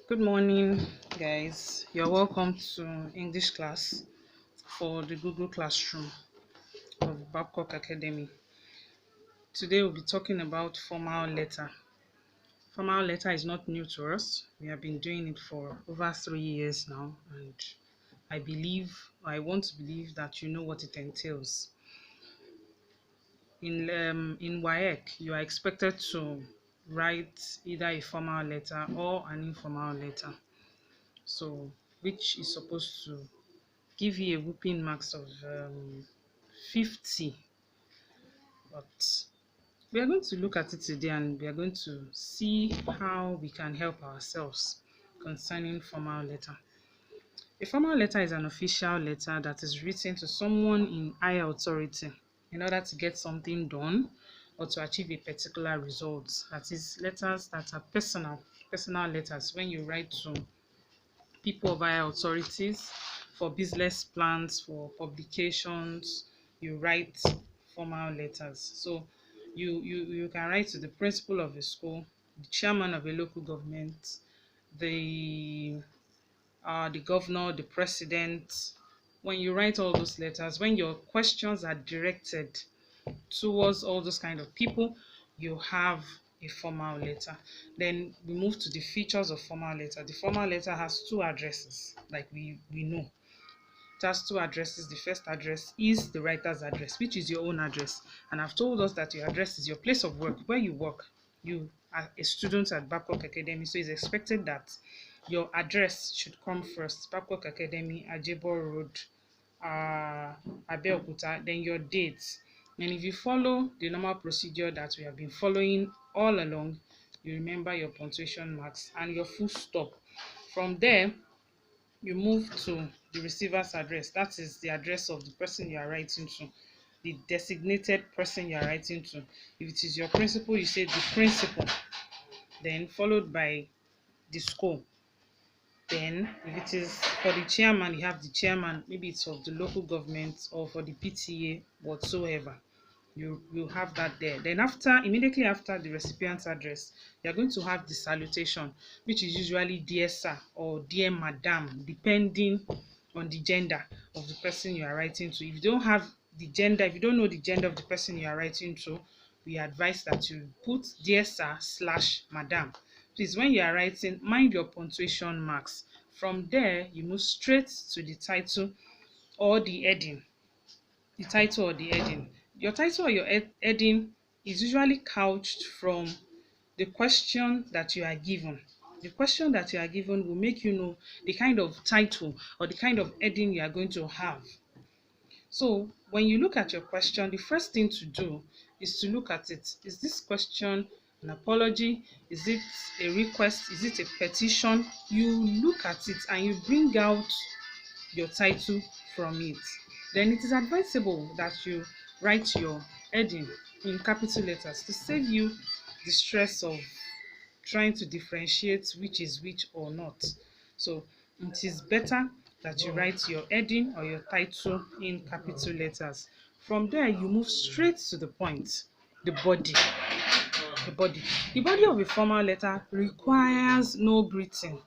Good morning, guys. You're welcome to English class for the Google Classroom of Babcock Academy. Today we'll be talking about formal letter. Formal letter is not new to us. We have been doing it for over 3 years now, and I want to believe that you know what it entails. In WAEC, you are expected to write either a formal letter or an informal letter. So, which is supposed to give you a whooping marks of 50. But we are going to look at it today and we are going to see how we can help ourselves concerning formal letter. A formal letter is an official letter that is written to someone in higher authority in order to get something done or to achieve a particular result. That is letters that are personal letters when you write to people via authorities for business plans, for publications, you write formal letters. So you can write to the principal of a school, the chairman of a local government, the the governor, the president. When you write all those letters, when your questions are directed towards all those kind of people, you have a formal letter. Then we move to the features of formal letter. The formal letter has two addresses, like we know. It has two addresses. The first address is the writer's address, which is your own address. And I've told us that your address is your place of work, where you work. You are a student at Babcock Academy, so it's expected that your address should come first. Babcock Academy, Ajebo Road, uh, Abeokuta, then your dates. And if you follow the normal procedure that we have been following all along, you remember your punctuation marks and your full stop. From there, you move to the receiver's address. That is the address of the person you are writing to, the designated person you are writing to. If it is your principal, you say the principal, then followed by the school. Then, if it is for the chairman, you have the chairman, maybe it's of the local government or for the PTA, whatsoever. You have that there. Then immediately after the recipient's address, you're going to have the salutation, which is usually dear sir or dear madam, depending on the gender of the person you are writing to. If you don't have the gender, if you don't know the gender of the person you are writing to, we advise that you put dear sir slash madam. Please, when you are writing, mind your punctuation marks. From there, you move straight to the title or the heading. The title or the heading. Your title or your heading is usually couched from the question that you are given. The question that you are given will make you know the kind of title or the kind of heading you are going to have. So when you look at your question, the first thing to do is to look at it. Is this question an apology? Is it a request? Is it a petition? You look at it and you bring out your title from it. Then it is advisable that you write your heading in capital letters to save you the stress of trying to differentiate which is which or not. So it is better that you write your heading or your title in capital letters. From there, you move straight to the point, the body. The body. The body of a formal letter requires no greeting.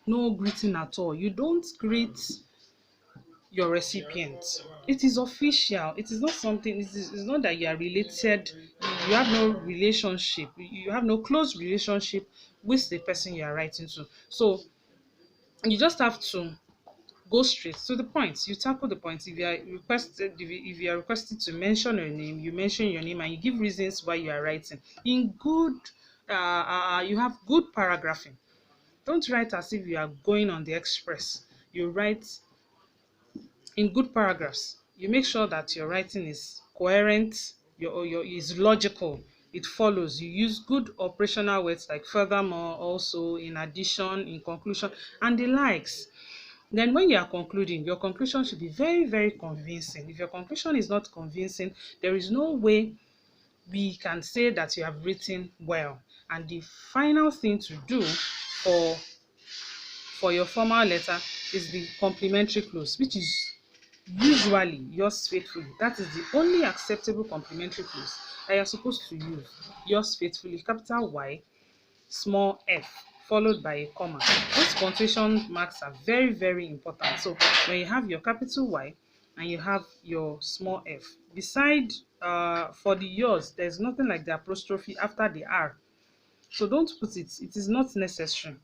No greeting at all. You don't greet your recipient. It is official. It is not something, it's not that you are related, you have no relationship, you have no close relationship with the person you are writing to. So you just have to go straight to the point. You tackle the point. If you are requested to mention your name, you mention your name and you give reasons why you are writing. In good you have good paragraphing. Don't write as if you are going on the express. You write in good paragraphs. You make sure that your writing is coherent, your is logical, it follows. You use good operational words like furthermore, also, in addition, in conclusion, and the likes. Then when you are concluding, your conclusion should be very, very convincing. If your conclusion is not convincing, there is no way we can say that you have written well. And the final thing to do for your formal letter is the complimentary clause, which is usually yours faithfully. That is the only acceptable complimentary clause that you're supposed to use. Yours faithfully, capital Y, small f. followed by a comma. Those punctuation marks are very, very important. So when you have your capital Y and you have your small f, beside for the yours, there's nothing like the apostrophe after the R. So don't put it. It is not necessary.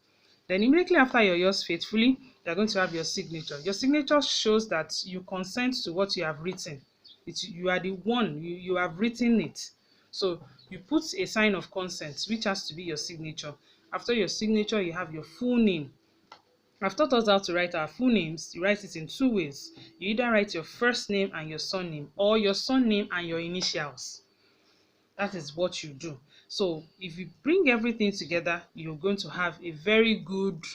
Then immediately after your yours faithfully, you're going to have your signature. Your signature shows that you consent to what you have written. You are the one, you have written it. So you put a sign of consent, which has to be your signature. After your signature, you have your full name. I've taught us how to write our full names. You write it in two ways. You either write your first name and your surname, or your surname and your initials. That is what you do. So if you bring everything together, you're going to have a very good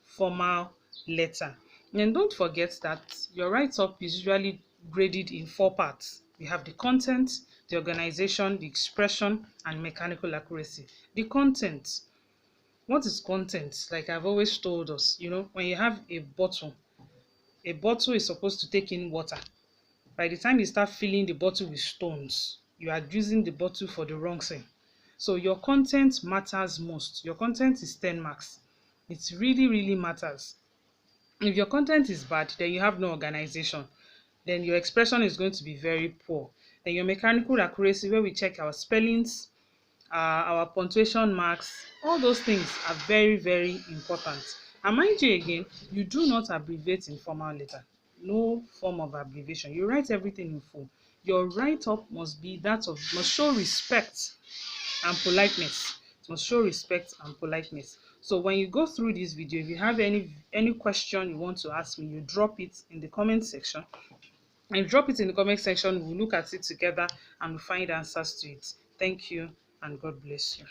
formal letter. And don't forget that your write-up is usually graded in 4 parts. We have the content, the organization, the expression, and mechanical accuracy. The content. What is content? Like I've always told us, when you have a bottle is supposed to take in water. By the time you start filling the bottle with stones, you are using the bottle for the wrong thing. So your content matters most. Your content is 10 marks. It really, really matters. If your content is bad, then you have no organization. Then your expression is going to be very poor. Then your mechanical accuracy, where we check our spellings, our punctuation marks, all those things are very, very important. And mind you again, you do not abbreviate in formal letter. No form of abbreviation. You write everything in full. Your write-up must show respect and politeness. It must show respect and politeness. So when you go through this video, if you have any question you want to ask me, you drop it in the comment section. And drop it in the comment section. We'll look at it together and we'll find answers to it. Thank you and God bless you.